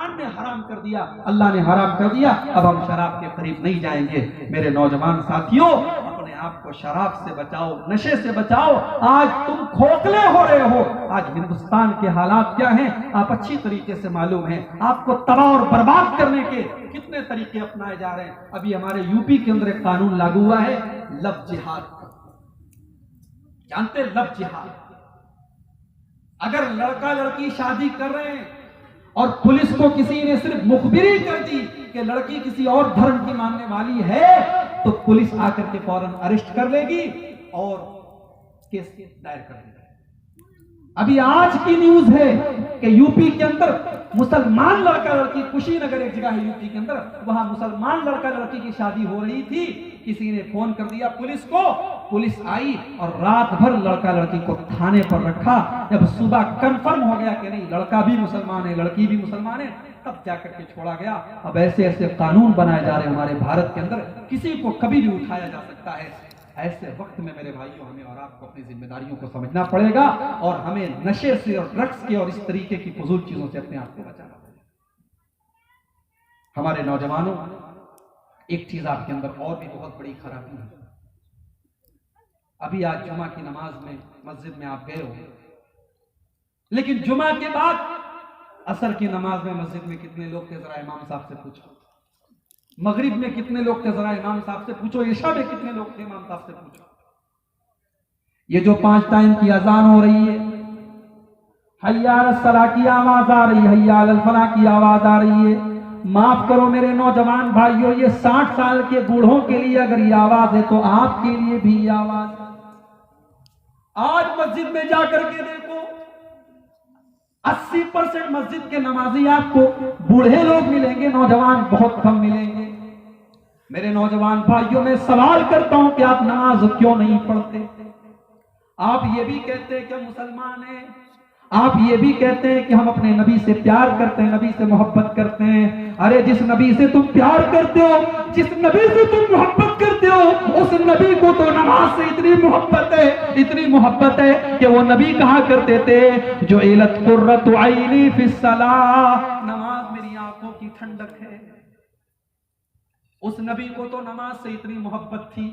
कुरान ने हराम कर दिया, अल्लाह ने हराम कर दिया, अब हम शराब के करीब नहीं जाएंगे। मेरे नौजवान साथियों, अपने आप को शराब से बचाओ, नशे से बचाओ। आज तुम खोखले हो रहे हो। आज हिंदुस्तान के हालात क्या हैं आप अच्छी तरीके से मालूम है। आपको तबाह और बर्बाद करने के कितने तरीके अपनाए जा रहे हैं। अभी हमारे यूपी के अंदर एक कानून लागू हुआ है, लव जिहाद। जानते लव जिहाद, अगर लड़का लड़की शादी कर रहे हैं और पुलिस को किसी ने सिर्फ मुखबिरी कर दी कि लड़की किसी और धर्म की मानने वाली है, तो पुलिस आकर के फौरन अरेस्ट कर लेगी और केस दायर कर देगी। अभी आज की न्यूज है कि यूपी के अंदर मुसलमान लड़का लड़की, कुशीनगर एक जगह है यूपी के अंदर, वहां मुसलमान लड़का लड़की की शादी हो रही थी। किसी ने फोन कर दिया पुलिस को, पुलिस आई और रात भर लड़का लड़की को थाने पर रखा। जब सुबह कंफर्म हो गया कि नहीं लड़का भी मुसलमान है लड़की भी मुसलमान है, तब जाकर के छोड़ा गया। अब ऐसे ऐसे कानून बनाए जा रहे हैं हमारे भारत के अंदर, किसी को कभी भी उठाया जा सकता है। ऐसे वक्त में मेरे भाइयों, हमें और आपको अपनी जिम्मेदारियों को समझना पड़ेगा और हमें नशे से और ड्रग्स के और इस तरीके की फजूल चीजों से अपने आप को बचाना पड़ेगा। हमारे नौजवानों, एक चीज आपके अंदर और भी बहुत बड़ी खराबी है। अभी आज जुमा की नमाज में मस्जिद में आप गए हो, लेकिन जुमा के बाद असर की नमाज में मस्जिद में कितने लोग थे जरा इमाम साहब से पूछो। मगरिब में कितने लोग थे जरा इमाम साहब से पूछो। इशा में कितने लोग थे इमाम साहब से पूछो। ये जो 5 टाइम की अजान हो रही है, हय्या अलस सलाह की आवाज आ रही है, हय्या अलल फलाह की आवाज आ रही है। माफ करो मेरे नौजवान भाइयों, ये 60 साल के बूढ़ों के लिए अगर ये आवाज है तो आपके लिए भी ये आवाज है। आज मस्जिद में जाकर के देखो, 80% मस्जिद के नमाजी आपको बूढ़े लोग मिलेंगे, नौजवान बहुत कम मिलेंगे। मेरे नौजवान भाइयों, मैं सवाल करता हूं कि आप नमाज क्यों नहीं पढ़ते? आप ये भी कहते हैं कि हम मुसलमान हैं, आप ये भी कहते हैं कि हम अपने नबी से प्यार करते हैं, नबी से मोहब्बत करते हैं। अरे जिस नबी से तुम प्यार करते हो, जिस नबी से तुम मोहब्बत करते हो, उस नबी को तो नमाज से इतनी मोहब्बत है, इतनी मोहब्बत है कि वो नबी कहा करते थे, जो इलत कुर्रतु ऐनी फिस सलाह, नमाज मेरी आंखों की ठंडक है। उस नबी को तो नमाज से इतनी मोहब्बत थी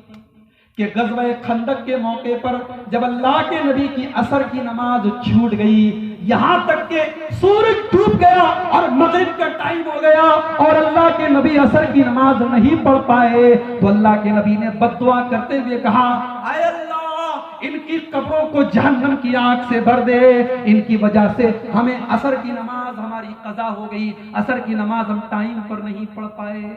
कि गज़वे खंदक के मौके पर जब अल्लाह के नबी की असर की नमाज छूट गई, यहां तक के सूरज डूब गया और मगरिब का टाइम हो गया और अल्लाह के नबी असर की नमाज नहीं पढ़ पाए, तो अल्लाह के नबी ने बद्दुआ करते हुए कहा, आय अल्लाह, इनकी कब्रों को जहन्नम की आग से भर दे, इनकी वजह से हमें असर की नमाज हमारी कज़ा हो गई, असर की नमाज हम टाइम पर नहीं पढ़ पाए।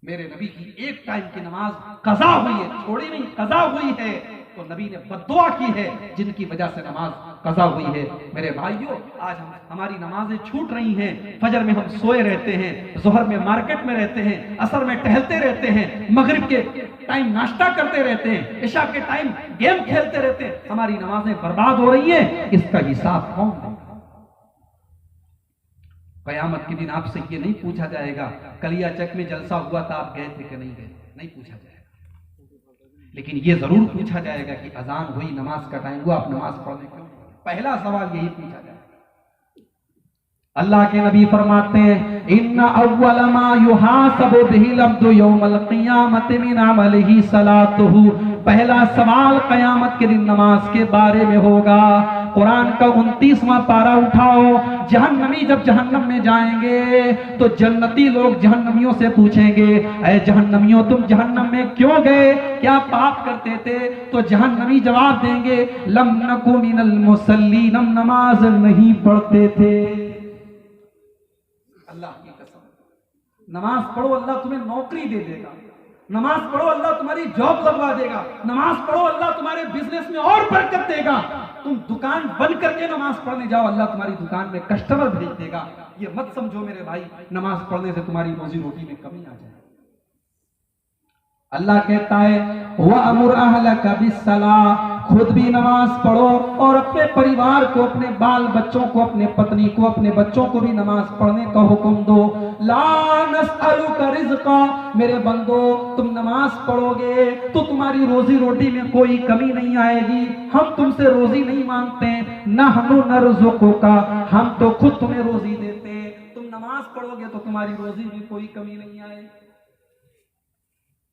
मेरे नबी की एक टाइम की नमाज कज़ा हुई है, छोड़ी नहीं, कज़ा हुई है, तो नबी ने बद्दुआ की है जिनकी वजह से नमाज कज़ा हुई है। मेरे भाइयों, आज हमारी नमाजें छूट रही हैं। फजर में हम सोए रहते हैं, ज़ोहर में मार्केट में रहते हैं, असर में टहलते रहते हैं, मगरिब के टाइम नाश्ता करते रहते हैं, इशा के टाइम गेम खेलते रहते हैं। हमारी नमाजें बर्बाद हो रही हैं, इसका हिसाब कौन देगा? कयामत के दिन आपसे ये नहीं पूछा जाएगा कलियाचक में जलसा हुआ था, आप गए थे कि नहीं गए, नहीं पूछा जाएगा। लेकिन ये जरूर पूछा जाएगा कि अजान हुई, नमाज का टाइम हुआ, आप नमाज पढ़ने क्यों? पहला सवाल यही पूछा जाएगा। अल्लाह के नबी फरमाते हैं, इन्ना अव्वल मा युहासबु बिहिल अब्दु यौमल क़ियामति मिन अमलिही सलातुहु, पहला सवाल कयामत के दिन नमाज के बारे में होगा। कुरान का 29वां पारा उठाओ। जहन्नमी जब जहन्नम में जाएंगे तो जन्नती लोग जहन्नमियों से पूछेंगे, ऐ जहन्नमियों तुम जहन्नम में क्यों गए, क्या पाप करते थे? तो जहन्नमी जवाब देंगे, लम नकु मिनल मुसल्लीन, हम नमाज नहीं पढ़ते थे। अल्लाह की कसम, नमाज पढ़ो अल्लाह तुम्हें नौकरी दे देगा, नमाज पढ़ो अल्लाह तुम्हारी जॉब लगवा देगा, नमाज पढ़ो अल्लाह तुम्हारे बिजनेस में और बरकत देगा। तुम दुकान बंद करके नमाज पढ़ने जाओ, अल्लाह तुम्हारी दुकान में कस्टमर भेज देगा। ये मत समझो मेरे भाई नमाज पढ़ने से तुम्हारी रोजी रोटी में कमी आ जाए। अल्लाह कहता है, वअमुर अहलका बिस्सलाह, खुद भी नमाज पढ़ो और अपने परिवार को, अपने बाल बच्चों को, अपने पत्नी को, अपने बच्चों को भी नमाज पढ़ने का हुक्म दो। ला नसअलुका रिज़्क़ा, मेरे बंदो तुम नमाज पढ़ोगे तो तुम्हारी रोजी रोटी में कोई कमी नहीं आएगी। हम तुमसे रोजी नहीं मांगते हैं, नहनु नरज़ुकुका, हम तो खुद तुम्हें रोजी देते हैं, तुम नमाज पढ़ोगे तो तुम्हारी रोजी में कोई कमी नहीं आए।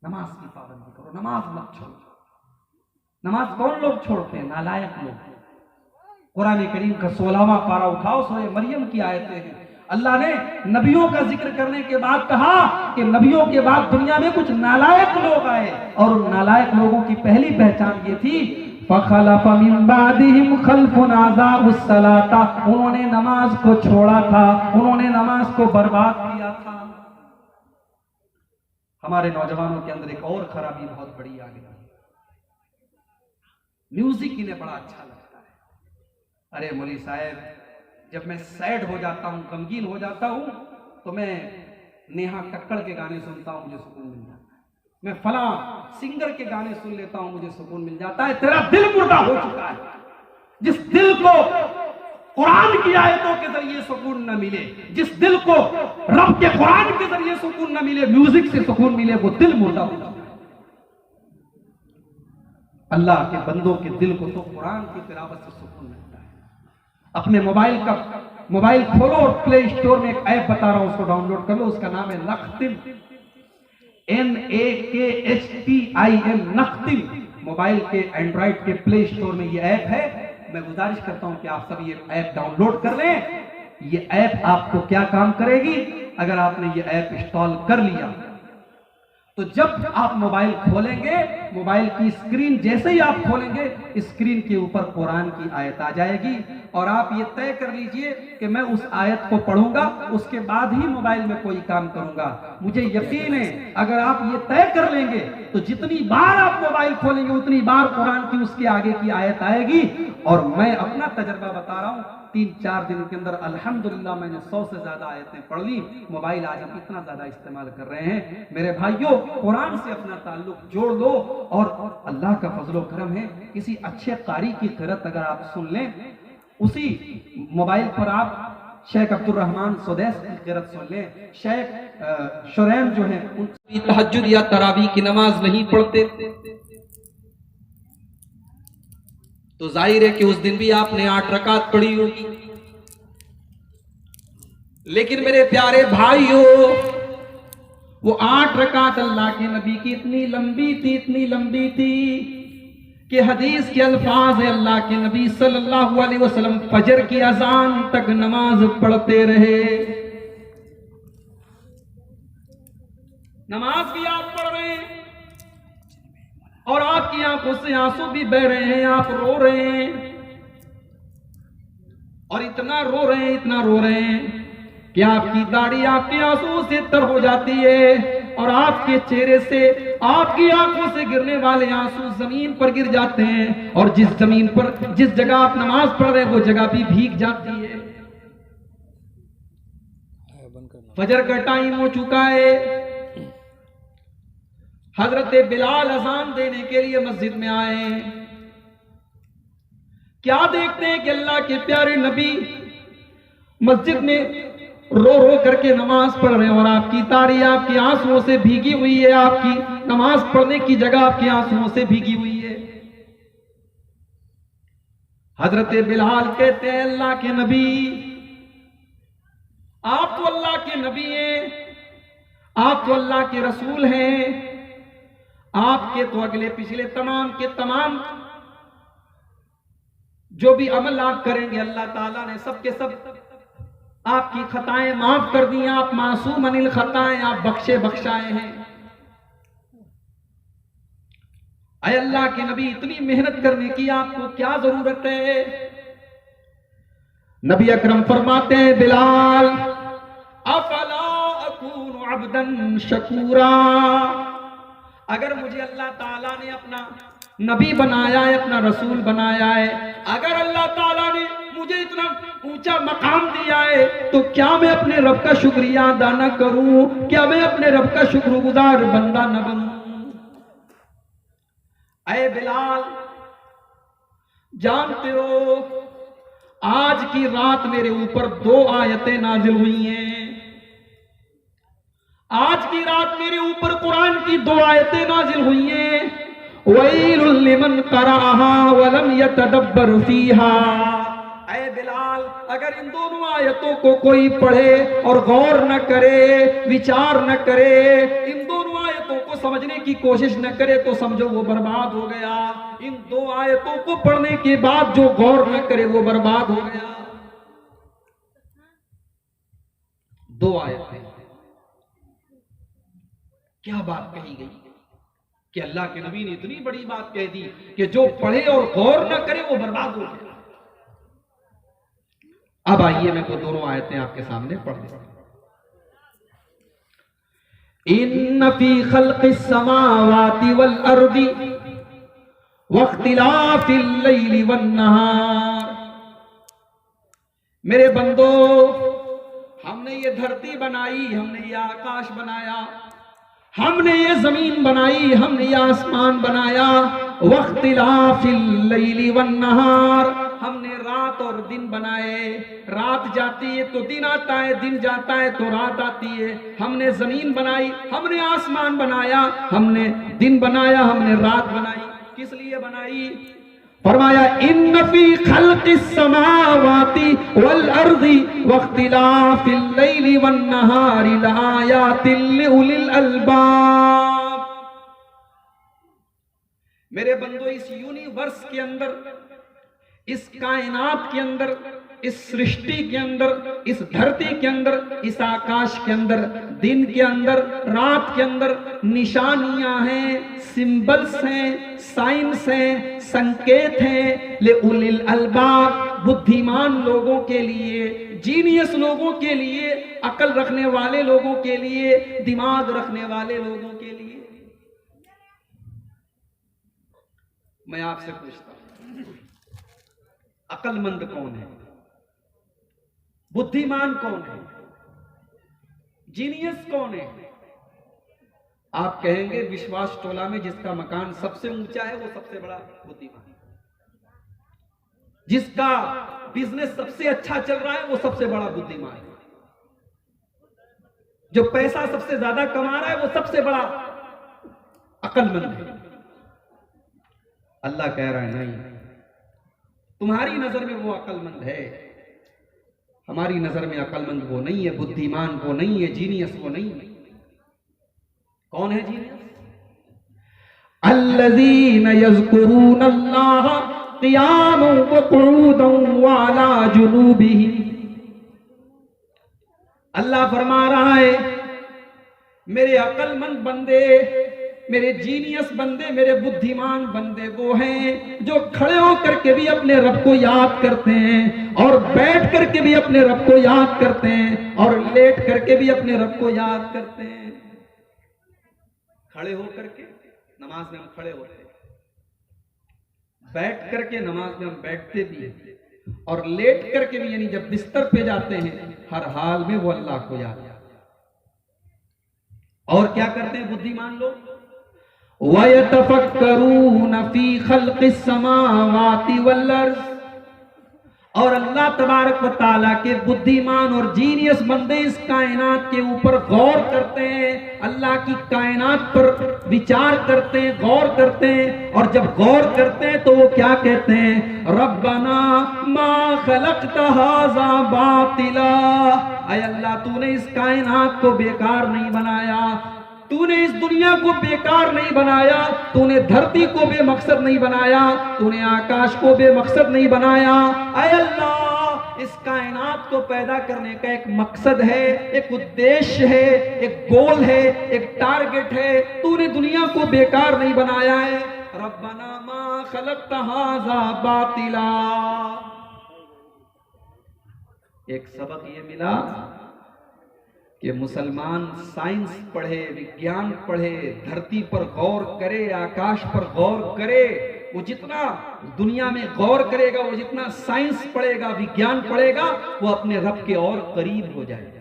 नमाज की पाबंदी करो, नमाज मत छोड़ो। नमाज कौन लोग छोड़ते हैं? नालायक लोग। कुरान करीम का 16वां पारा उठाओ, सूरह मरियम की आयतें हैं। अल्लाह ने नबियों का जिक्र करने के बाद कहा कि नबियों के बाद दुनिया में कुछ नालायक लोग आए, और उन नालायक लोगों की पहली पहचान ये थी, फखलफ मिन बादिहिम खल्फुन अज़ाउस सलाता, उन्होंने नमाज को छोड़ा था, उन्होंने नमाज को बर्बाद किया था। हमारे नौजवानों के अंदर एक और खराबी बहुत बड़ी आ गई, म्यूजिक इन्हें बड़ा अच्छा लगता है। अरे मौलवी साहब, जब मैं सैड हो जाता हूं, गमगीन हो जाता हूं, तो मैं नेहा कक्कड़ के गाने सुनता हूं, मुझे सुकून मिल जाता है। मैं फला सिंगर के गाने सुन लेता हूं, मुझे सुकून मिल जाता है। तेरा दिल मुर्दा हो चुका है। जिस दिल को कुरान की आयतों के जरिए सुकून न मिले, जिस दिल को रब के कुरान के जरिए सुकून न मिले, म्यूजिक से सुकून मिले, वो दिल मुर्दा हो चुका है। अल्लाह के बंदों के दिल को तो कुरान की तिलावत से सुकून मिलता है। अपने मोबाइल खोलो और प्ले स्टोर में एक ऐप बता रहा हूं, उसको डाउनलोड कर लो। उसका नाम है नख्तिम, NAKHTIM, नख्तिम। मोबाइल के एंड्रॉइड के प्ले स्टोर में ये ऐप है। मैं गुजारिश करता हूं कि आप सब ये ऐप डाउनलोड कर लें। ये ऐप आपको क्या काम करेगी? अगर आपने ये ऐप इंस्टॉल कर लिया तो जब आप मोबाइल खोलेंगे, मोबाइल की स्क्रीन जैसे ही आप खोलेंगे, स्क्रीन के ऊपर कुरान की आयत आ जाएगी, और आप ये तय कर लीजिए कि मैं उस आयत को पढ़ूंगा, उसके बाद ही मोबाइल में कोई काम करूंगा। मुझे यकीन है अगर आप ये तय कर लेंगे तो जितनी बार आप मोबाइल खोलेंगे उतनी बार कुरान की उसके आगे की आयत आएगी। और मैं अपना तजर्बा बता रहा हूं, 3-4 दिन के अंदर अल्हम्दुलिल्लाह मैंने 100 से ज्यादा आयतें पढ़ ली। मोबाइल आज हम इतना ज्यादा इस्तेमाल कर रहे हैं। मेरे भाइयों, कुरान से अपना ताल्लुक जोड़ लो, और अल्लाह का फजलो करम है, किसी अच्छे कारी की क़िरात अगर आप सुन लें, उसी मोबाइल पर आप शेख अब्दुल रहमान सुदैस की क़िरात सुन लें। शेख शुरैम जो है उनकी तहज्जुद या तरावी की नमाज नहीं पढ़ते, तो जाहिर है कि उस दिन भी आपने 8 रकात पढ़ी होगी। लेकिन मेरे प्यारे भाइयों, वो 8 रकात अल्लाह के नबी की इतनी लंबी थी कि हदीस के अल्फाज है, अल्लाह के नबी सल्लल्लाहु अलैहि वसल्लम फजर की अजान तक नमाज पढ़ते रहे। नमाज भी आप पढ़ रहे हैं और आपकी आंखों से आंसू भी बह रहे हैं, आप रो रहे हैं, और इतना रो रहे हैं कि आपकी दाढ़ी आपके आंसू से तर हो जाती है, और आपके चेहरे से, आपकी आंखों से गिरने वाले आंसू जमीन पर गिर जाते हैं, और जिस जमीन पर, जिस जगह आप नमाज पढ़ रहे हैं वो जगह भी भीग जाती है। फजर का टाइम हो चुका है। हजरत बिलाल अजान देने के लिए मस्जिद में आए। क्या देखते हैं कि अल्लाह के प्यारे नबी मस्जिद में रो करके नमाज पढ़ रहे हैं, और आपकी दाढ़ी आपके आंसुओं से भीगी हुई है, आपकी नमाज पढ़ने की जगह आपके आंसुओं से भीगी हुई है। हजरत बिलाल कहते हैं, अल्लाह के नबी, आप तो अल्लाह के नबी हैं, आप तो अल्लाह के रसूल हैं, आपके तो अगले पिछले तमाम के तमाम जो भी अमल आप करेंगे, अल्लाह ताला ने सबके सब आपकी खताएं माफ कर दी हैं, आप मासूम अनिल खताएं, आप बख्शाए हैं। अय अल्लाह के नबी, इतनी मेहनत करने की आपको क्या जरूरत है? नबी अकरम फरमाते हैं, बिलाल अफला अकूनु अब्दन शकूरा, अगर मुझे अल्लाह ताला ने अपना नबी बनाया है, अपना रसूल बनाया है, अगर अल्लाह ताला ने मुझे इतना ऊंचा मकाम दिया है, तो क्या मैं अपने रब का शुक्रिया अदा न करूं? क्या मैं अपने रब का शुक्रगुजार बंदा न बनूं? ऐ बिलाल, जानते हो आज की रात मेरे ऊपर 2 आयतें नाजिल हुई हैं। आज की रात मेरे ऊपर कुरान की 2 आयतें नाजिल हुई हैं। वैलुल लिमन क़राअहा वलम यतदब्बर फीहा, ऐ बिलाल, अगर इन दोनों आयतों को कोई पढ़े और गौर न करे, विचार न करे, इन दोनों आयतों को समझने की कोशिश न करे तो समझो वो बर्बाद हो गया। इन दो आयतों को पढ़ने के बाद जो गौर न करे वो बर्बाद हो गया। दो आयतें, क्या बात कही गई कि अल्लाह के नबी ने इतनी बड़ी बात कह दी कि जो पढ़े और गौर न करे वो बर्बाद हो गया। अब आइए मैं वो दोनों आयतें आपके सामने पढ़ देता हूं। इन्न फी खल्क़िस समावाति वल अर्दि वख्तिलाफिल लैलि वन नहार। मेरे बंदो, हमने ये धरती बनाई, हमने ये आकाश बनाया, हमने ये जमीन बनाई, हमने ये आसमान बनाया। वख्तिलाफिल लैलि वन नहार, हमने रात और दिन बनाए। रात जाती है तो दिन आता है, दिन जाता है तो रात आती है। हमने जमीन बनाई, हमने आसमान बनाया, हमने दिन बनाया, हमने रात बनाई। किस लिए बनाई? फरमाया इन्न फी खल्क़िस समावाति वल अर्दि वख्तिलाफिल लैलि वन नहारि लआयातिल लिउलिल अलबाब। मेरे बंदो, इस यूनिवर्स के अंदर, इस कायनात के अंदर, इस सृष्टि के अंदर, इस धरती के अंदर, इस आकाश के अंदर, दिन के अंदर, रात के अंदर निशानियां हैं, सिंबल्स हैं, साइंस हैं, संकेत हैं। ले उलिल अलबाब, बुद्धिमान लोगों के लिए, जीनियस लोगों के लिए, अकल रखने वाले लोगों के लिए, दिमाग रखने वाले लोगों के लिए। मैं आपसे पूछता हूं, अकलमंद कौन है? बुद्धिमान कौन है? जीनियस कौन है? आप कहेंगे विश्वास टोला में जिसका मकान सबसे ऊंचा है वो सबसे बड़ा बुद्धिमान है, जिसका बिजनेस सबसे अच्छा चल रहा है वो सबसे बड़ा बुद्धिमान है, जो पैसा सबसे ज्यादा कमा रहा है वो सबसे बड़ा अकलमंद है। अल्लाह कह रहा है नहीं, तुम्हारी नजर में वो अकलमंद है, हमारी नजर में अकलमंद वो नहीं है, बुद्धिमान वो नहीं है, जीनियस वो नहीं है। कौन है जीनियस? अल्लज़ीना यज़्कुरून अल्लाह क़ियामन व क़ुऊदन व अला जुनूबिहिम। अल्लाह फरमा रहा है, मेरे अकलमंद बंदे, मेरे जीनियस बंदे, मेरे बुद्धिमान बंदे वो हैं जो खड़े होकर के भी अपने रब को याद करते हैं, और बैठ करके भी अपने रब को याद करते हैं, और लेट करके भी अपने रब को याद करते हैं। खड़े होकर के नमाज में हम खड़े होते हैं, बैठ करके नमाज में हम बैठते भी हैं, और लेट करके भी, यानी जब बिस्तर पे जाते हैं, हर हाल में वो अल्लाह को याद करते हैं। और क्या करते हैं बुद्धिमान लोग? वयतफक्करून फी खल्क़िस समावाति वल अर्ज़। और अल्लाह तबारक व तआला के बुद्धिमान और जीनियस बंदे इस कायनात के ऊपर गौर करते हैं, अल्लाह की कायनात पर विचार करते हैं, गौर करते हैं। और जब गौर करते हैं तो वो क्या कहते हैं? रब्बना मा खलक़्त हाज़ा बातिला। ऐ अल्लाह, तूने इस कायनात को बेकार नहीं बनाया, तूने इस दुनिया को बेकार नहीं बनाया, तूने धरती को बेमकसद नहीं बनाया, तूने आकाश को बेमकसद नहीं बनाया। ऐ अल्लाह, इस कायनात को पैदा करने का एक मकसद है, एक उद्देश्य है, एक गोल है, एक टारगेट है। तूने दुनिया को बेकार नहीं बनाया है। रब्बना मा खलक़्त हाज़ा बातिला। एक सबक ये मिला कि मुसलमान साइंस पढ़े, विज्ञान पढ़े, धरती पर गौर करे, आकाश पर गौर करे। वो जितना दुनिया में गौर करेगा, वो जितना साइंस पढ़ेगा, विज्ञान पढ़ेगा, वो अपने रब के और करीब हो जाएगा।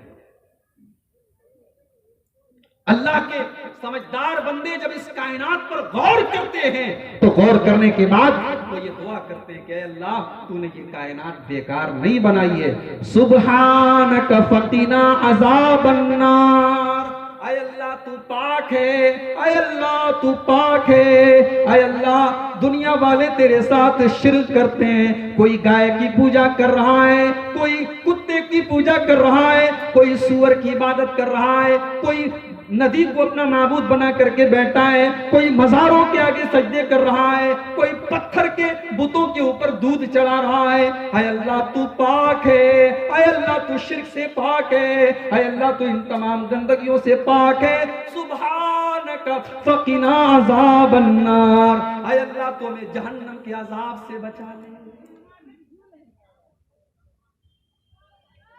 अल्लाह के समझदार बंदे जब इस कायनात पर गौर करते हैं तो गौर करने के बाद वो ये दुआ करते हैं कि अल्लाह, तूने ये कायनात बेकार नहीं बनाई है। सुब्हानक फकीना अज़ाबन नार। आय अल्लाह तू पाक है, आय अल्लाह तू पाक है, आय अल्लाह दुनिया वाले तेरे साथ शिर्क करते हैं, कोई गाय की पूजा कर रहा है, कोई कुत्ते की पूजा कर रहा है, कोई सूअर की इबादत कर रहा है, कोई नदी को अपना माबूद बना करके बैठा है, कोई मज़ारों के आगे सजदे कर रहा है, कोई पत्थर के बुतों के ऊपर दूध चढ़ा रहा है। हाय अल्लाह तू पाक है, हाय अल्लाह तू शिर्क से पाक है, हाय अल्लाह तू इन तमाम गंदगियों से पाक है। सुभानक फकीना अज़ाबन नार, हाय अल्लाह तू हमें जहन्नम के अजाब से बचा ले।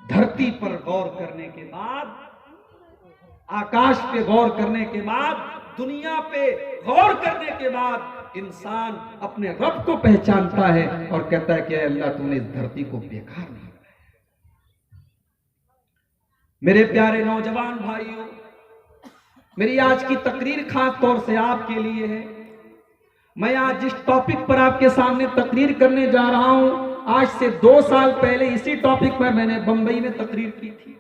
धरती पर गौर करने के बाद, आकाश पे गौर करने के बाद, दुनिया पे गौर करने के बाद इंसान अपने रब को पहचानता है और कहता है कि अल्लाह तूने इस धरती को बेकार नहीं बनाया। मेरे प्यारे नौजवान भाइयों, मेरी आज की तकरीर खास तौर से आपके लिए है। मैं आज जिस टॉपिक पर आपके सामने तकरीर करने जा रहा हूं, आज से 2 साल पहले इसी टॉपिक पर मैंने बंबई में तकरीर की थी।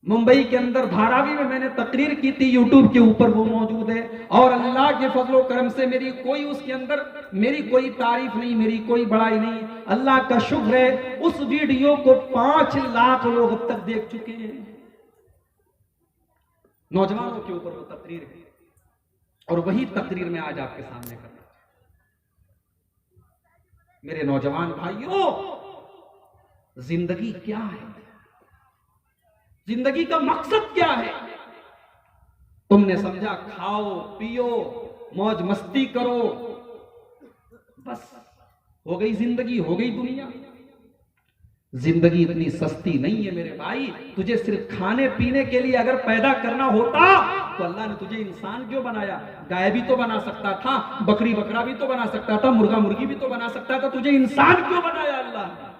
मुंबई के अंदर धारावी में मैंने तकरीर की थी, यूट्यूब के ऊपर वो मौजूद है। और अल्लाह के फजलो करम से मेरी कोई उसके अंदर मेरी कोई तारीफ नहीं, मेरी कोई बड़ाई नहीं, अल्लाह का शुक्र है। उस वीडियो को 5 लाख लोग अब तक देख चुके हैं। नौजवानों के ऊपर वो तकरीर है और वही तकरीर में आज आपके सामने करना। मेरे नौजवान भाइयों, जिंदगी क्या है? जिंदगी का मकसद क्या है? तुमने समझा खाओ पियो मौज मस्ती करो, बस हो गई जिंदगी, हो गई दुनिया। जिंदगी इतनी सस्ती नहीं है मेरे भाई। तुझे सिर्फ खाने पीने के लिए अगर पैदा करना होता तो अल्लाह ने तुझे इंसान क्यों बनाया? गाय भी तो बना सकता था, बकरी बकरा भी तो बना सकता था, मुर्गा मुर्गी भी तो बना सकता था, तुझे इंसान क्यों बनाया अल्लाह ने?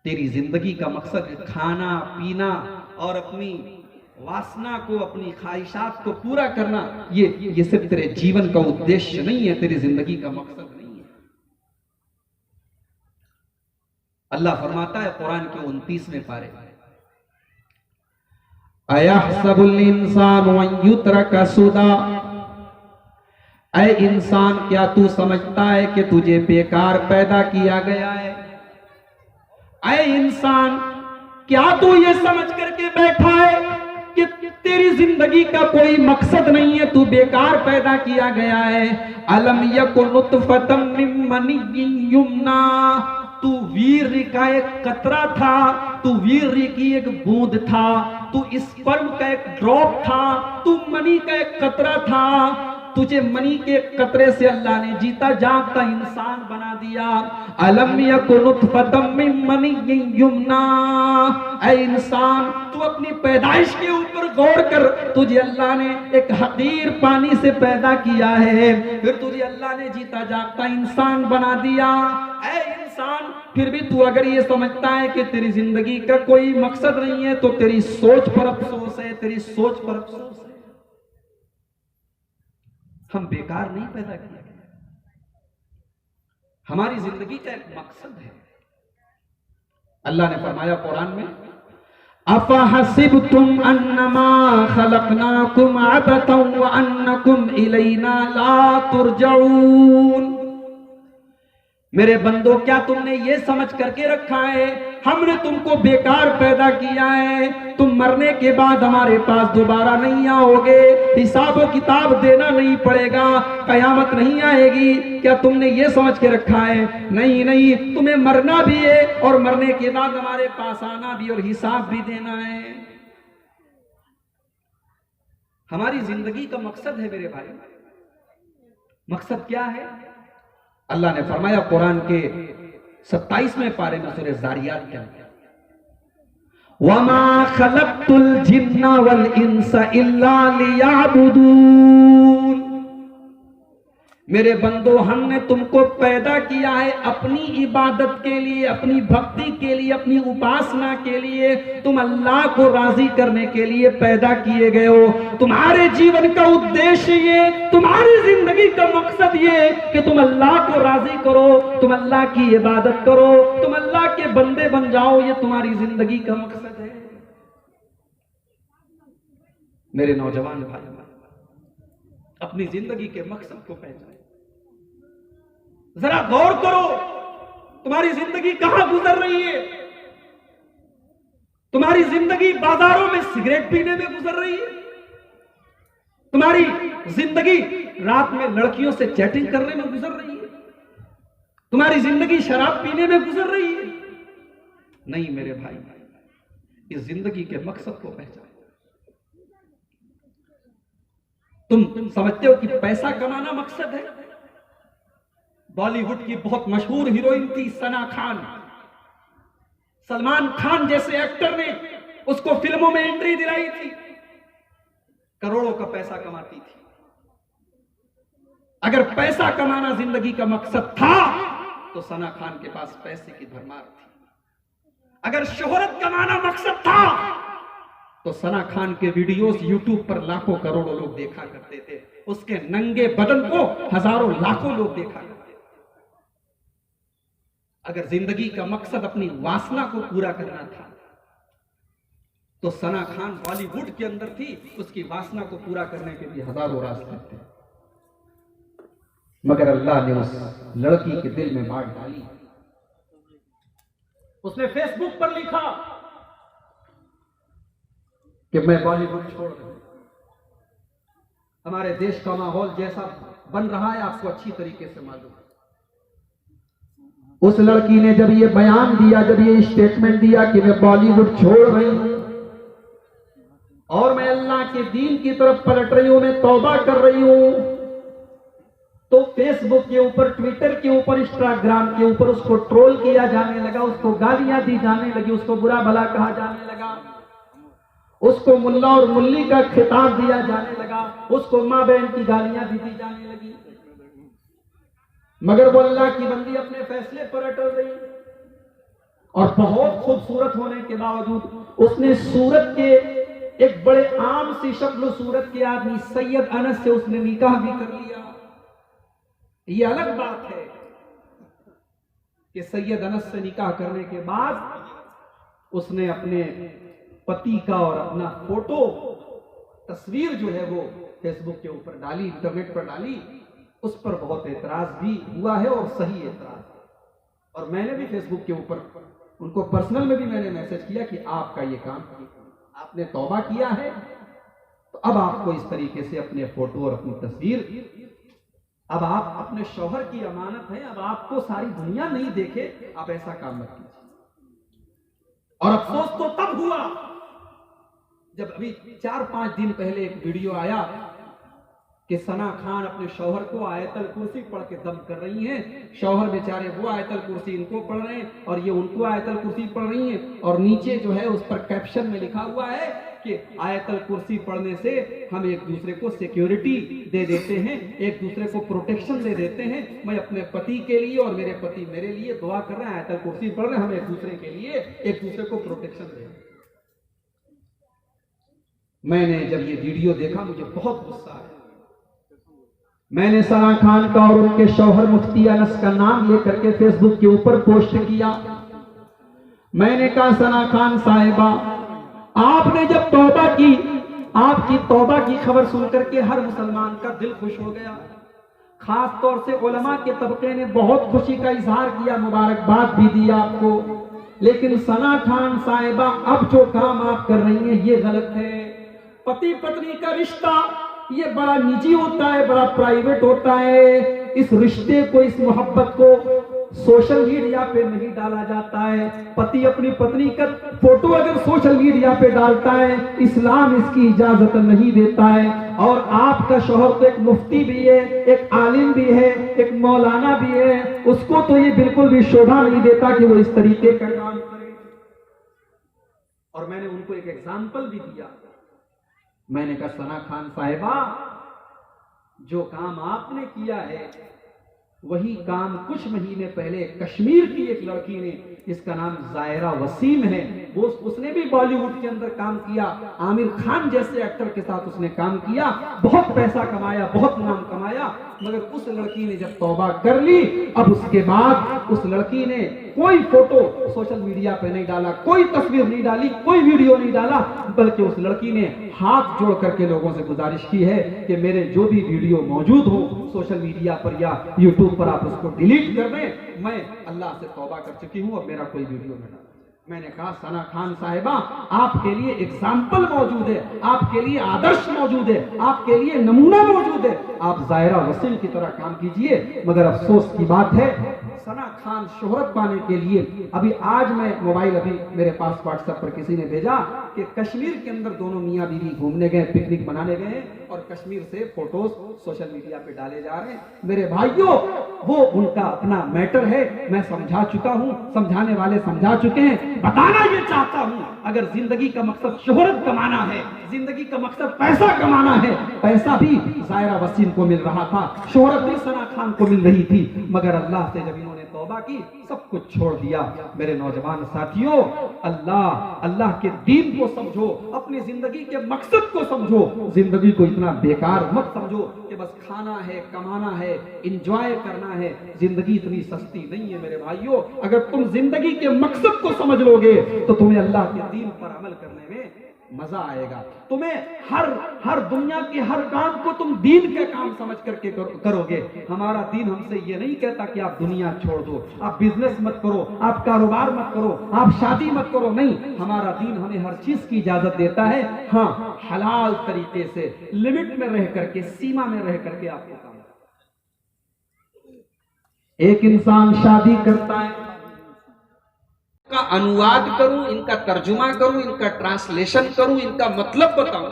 तेरी जिंदगी का मकसद खाना पीना और अपनी वासना को, अपनी ख्वाहिशात को पूरा करना, ये सिर्फ तेरे जीवन का उद्देश्य नहीं है, तेरी जिंदगी का मकसद नहीं है। अल्लाह फरमाता है कुरान के 29वें पारे, अयहसबुल इंसानु अन युत्रका सुदा, ऐ इंसान क्या तू समझता है कि तुझे बेकार पैदा किया गया है? ऐ इंसान क्या तू ये समझ करके बैठा है कि तेरी जिंदगी का कोई मकसद नहीं है, तू बेकार पैदा किया गया है? अलम यकुन नुतफतम मिन मनिय्यिन युमना, तू वीर्य का एक कतरा था, तू वीर्य की एक बूंद था, तू स्पर्म का एक ड्रॉप था, तू मनी का एक कतरा था। तुझे मनी के कतरे से अल्लाह ने जीता जागता इंसान बना दिया। अलम यकुन नुतफतम मिन मनिय्यिन युमना, ऐ इंसान तू अपनी पैदाइश के ऊपर गौर कर। तुझे अल्लाह ने एक हकीर पानी से पैदा किया है, फिर तुझे अल्लाह ने जीता जागता इंसान बना दिया। ऐ इंसान, फिर भी तू अगर ये समझता है कि तेरी जिंदगी का कोई मकसद नहीं है तो तेरी सोच पर अफसोस है, तेरी सोच पर अफसोस है। हम बेकार नहीं पैदा किया गया, हमारी जिंदगी का एक मकसद है। अल्लाह ने फरमाया कुरान में, अफहसिबतुम अन्नमा खलकनाकुम अबतन व अन्नकुम इलैना ला तुरजऊन। मेरे बंदो, क्या तुमने ये समझ करके रखा है हमने तुमको बेकार पैदा किया है, तुम मरने के बाद हमारे पास दोबारा नहीं आओगे, हिसाब किताब देना नहीं पड़ेगा, कयामत नहीं आएगी? क्या तुमने ये समझ के रखा है? नहीं नहीं, तुम्हें मरना भी है और मरने के बाद हमारे पास आना भी और हिसाब भी देना है। हमारी जिंदगी का मकसद है मेरे भाई। मकसद क्या है? अल्लाह ने फरमाया कुरान के 27वें पारे में सूरह ज़ारियात के अंदर, वमा खलक़तुल जिन्ना वल इंसा इल्ला लियअबुदून। मेरे बंदो, हमने तुमको पैदा किया है अपनी इबादत के लिए, अपनी भक्ति के लिए, अपनी उपासना के लिए। तुम अल्लाह को राजी करने के लिए पैदा किए गए हो। तुम्हारे जीवन का उद्देश्य ये, तुम्हारी जिंदगी का मकसद ये कि तुम अल्लाह को राजी करो, तुम अल्लाह की इबादत करो, तुम अल्लाह के बंदे बन जाओ। ये तुम्हारी जिंदगी का मकसद है। मेरे नौजवान भाई, अपनी जिंदगी के मकसद को पहचाने। जरा गौर करो, तुम्हारी जिंदगी कहां गुजर रही है? तुम्हारी जिंदगी बाजारों में सिगरेट पीने में गुजर रही है? तुम्हारी जिंदगी रात में लड़कियों से चैटिंग करने में गुजर रही है? तुम्हारी जिंदगी शराब पीने में गुजर रही है? नहीं मेरे भाई, इस जिंदगी के मकसद को पहचानो। तुम समझते हो कि पैसा कमाना मकसद है? बॉलीवुड की बहुत मशहूर हीरोइन थी सना खान। सलमान खान जैसे एक्टर ने उसको फिल्मों में एंट्री दिलाई थी, करोड़ों का पैसा कमाती थी। अगर पैसा कमाना जिंदगी का मकसद था तो सना खान के पास पैसे की भरमार थी। अगर शोहरत कमाना मकसद था तो सना खान के वीडियोस यूट्यूब पर लाखों करोड़ों लोग देखा करते थे। उसके नंगे बदन को हजारों लाखों लोग देखा करते थे। अगर जिंदगी का मकसद अपनी वासना को पूरा करना था तो सना खान बॉलीवुड के अंदर थी, उसकी वासना को पूरा करने के लिए हजारों रास्ते थे, मगर अल्लाह ने उस लड़की के दिल में बात डाली। उसने फेसबुक पर लिखा कि मैं बॉलीवुड छोड़ रही हूं। हमारे देश का माहौल जैसा बन रहा है आपको अच्छी तरीके से मालूम है। उस लड़की ने जब ये बयान दिया, जब ये स्टेटमेंट दिया कि मैं बॉलीवुड छोड़ रही हूं और मैं अल्लाह के दीन की तरफ पलट रही हूं, मैं तौबा कर रही हूं, तो फेसबुक के ऊपर, ट्विटर के ऊपर, इंस्टाग्राम के ऊपर उसको ट्रोल किया जाने लगा, उसको गालियां दी जाने लगी, उसको बुरा भला कहा जाने लगा, उसको मुल्ला और मुल्ली का खिताब दिया जाने लगा, उसको मां बहन की गालियां भी दी जाने लगी। मगर वो अल्लाह की बंदी अपने फैसले पर अटल रही और बहुत खूबसूरत होने के बावजूद उसने सूरत के एक बड़े आम सी शक्ल सूरत के आदमी सैयद अनस से उसने निकाह भी कर लिया। ये अलग बात है कि सैयद अनस से निकाह करने के बाद उसने अपने पति का और अपना फोटो, तस्वीर जो है वो फेसबुक के ऊपर डाली, इंटरनेट पर डाली। उस पर बहुत एतराज भी हुआ है और सही एतराज। और मैंने भी फेसबुक के ऊपर उनको पर्सनल में भी मैंने मैसेज किया कि आपका ये काम, आपने तौबा किया है तो अब आपको इस तरीके से अपने फोटो और अपनी तस्वीर, अब आप अपने शौहर की अमानत है, अब आपको सारी दुनिया नहीं देखे, आप ऐसा काम मत कीजिए। और अफसोस तो तब हुआ जब अभी 4-5 दिन पहले एक वीडियो आया कि सना खान अपने शौहर को आयतल कुर्सी पढ़ के दम कर रही हैं। शौहर बेचारे वो आयतल कुर्सी इनको पढ़ रहे हैं और ये उनको आयतल कुर्सी पढ़ रही हैं। और नीचे जो है उस पर कैप्शन में लिखा हुआ है कि आयतल कुर्सी पढ़ने से हम एक दूसरे को सिक्योरिटी दे देते हैं, एक दूसरे को प्रोटेक्शन दे देते हैं। मैं अपने पति के लिए और मेरे पति मेरे लिए दुआ कर रहे हैं, आयतल कुर्सी पढ़ रहे हैं, हम एक दूसरे के लिए एक दूसरे को प्रोटेक्शन दे। मैंने जब ये वीडियो देखा मुझे बहुत गुस्सा आया। मैंने सना खान का और उनके शौहर मुफ्ती अनस का नाम लेकर के फेसबुक के ऊपर पोस्ट किया। मैंने कहा सना खान साहिबा, आपने जब तौबा की, आपकी तौबा की खबर सुनकर के हर मुसलमान का दिल खुश हो गया। खास तौर से उलमा के तबके ने बहुत खुशी का इजहार किया, मुबारकबाद भी दिया आपको। लेकिन सना खान साहिबा, अब जो काम आप कर रही हैं ये गलत है। पति पत्नी का रिश्ता ये बड़ा निजी होता है, बड़ा प्राइवेट होता है। इस रिश्ते को, इस मोहब्बत को सोशल मीडिया पे नहीं डाला जाता है। पति अपनी पत्नी का फोटो अगर सोशल मीडिया पे डालता है, इस्लाम इसकी इजाजत नहीं देता है। और आपका शौहर तो एक मुफ्ती भी है, एक आलिम भी है, एक मौलाना भी है, उसको तो ये बिल्कुल भी शोभा नहीं देता कि वो इस तरीके का काम करे। और मैंने उनको एक एग्जाम्पल भी दिया। मैंने कहा सना खान साहिबा, जो काम आपने किया है वही काम कुछ महीने पहले कश्मीर की एक लड़की ने, जिसका नाम जायरा वसीम है, वो उसने भी बॉलीवुड के अंदर काम किया। आमिर खान जैसे एक्टर के साथ उसने काम किया, बहुत पैसा कमाया, बहुत नाम कमाया। मगर उस लड़की ने जब तौबा कर ली, अब उसके बाद उस लड़की ने कोई फोटो सोशल मीडिया पे नहीं डाला, कोई तस्वीर नहीं डाली, कोई वीडियो नहीं डाला, बल्कि उस लड़की ने हाथ जोड़ करके लोगों से गुजारिश की है कि मेरे जो भी वीडियो मौजूद हो सोशल मीडिया पर या यूट्यूब पर आप उसको डिलीट कर दें। मैं अल्लाह से तौबा कर चुकी हूं, अब मेरा कोई वीडियो नहीं डाला। मैंने कहा सना खान साहिबा, आपके लिए एग्जाम्पल मौजूद है, आपके लिए आदर्श मौजूद है, आपके लिए नमूना मौजूद है, आप जायरा वसीम की तरह काम कीजिए। मगर अफसोस की बात है, सना खान शोहरत पाने के लिए अभी आज मैं मोबाइल अभी मेरे पास व्हाट्सएप पर किसी ने भेजा कि कश्मीर के अंदर दोनों मियां बीवी घूमने गए, पिकनिक मनाने गए और कश्मीर से फोटोज सोशल मीडिया पे डाले जा रहे हैं। मेरे भाइयों, वो उनका अपना मैटर है, मैं समझा चुका हूं, समझाने वाले समझा चुके हैं। बताना ये चाहता हूं, अगर जिंदगी का मकसद शोहरत कमाना है, जिंदगी का मकसद पैसा कमाना है, पैसा भी जायरा वसीम को मिल रहा था, शोहरत भी सना खान को मिल रही थी, मगर अल्लाह से जब इन्होंने तौबा की सब कुछ छोड़ दिया। मेरे नौजवान साथियों, अल्लाह के दीन को समझो, अपनी जिंदगी के मकसद को समझो, जिंदगी को इतना बेकार मत समझो कि बस खाना है, कमाना है, एंजॉय करना है। जिंदगी इतनी सस्ती नहीं है मेरे भाइयों। अगर तुम जिंदगी के मकसद को समझ लोगे तो तुम्हें अल्लाह के दीन पर अमल करने में मजा आएगा। तुम्हें हर दुनिया के हर काम को तुम दीन के काम समझ करके करोगे। हमारा दीन हमसे ये नहीं कहता कि आप दुनिया छोड़ दो, आप बिजनेस मत करो, आप कारोबार मत करो, आप शादी मत करो, नहीं। हमारा दीन हमें हर चीज की इजाजत देता है, हाँ, हलाल तरीके से, लिमिट में रह करके, सीमा में रह करके आपको काम। एक इंसान शादी करता है, का अनुवाद करूं, इनका तर्जुमा करूं, इनका ट्रांसलेशन करूं, इनका मतलब बताऊं।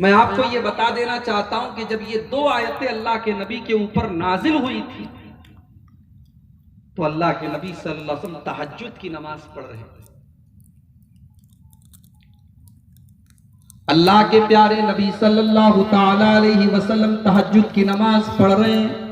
मैं आपको यह बता देना चाहता हूं कि जब ये 2 आयतें अल्लाह के नबी के ऊपर नाजिल हुई थी तो अल्लाह के नबी सल्लल्लाहु अलैहि वसल्लम तहज्जुद की नमाज पढ़ रहे थे। अल्लाह के प्यारे नबी सल्लल्लाहु ताला अलैहि वसल्लम तहज्जुद की नमाज पढ़ रहे हैं।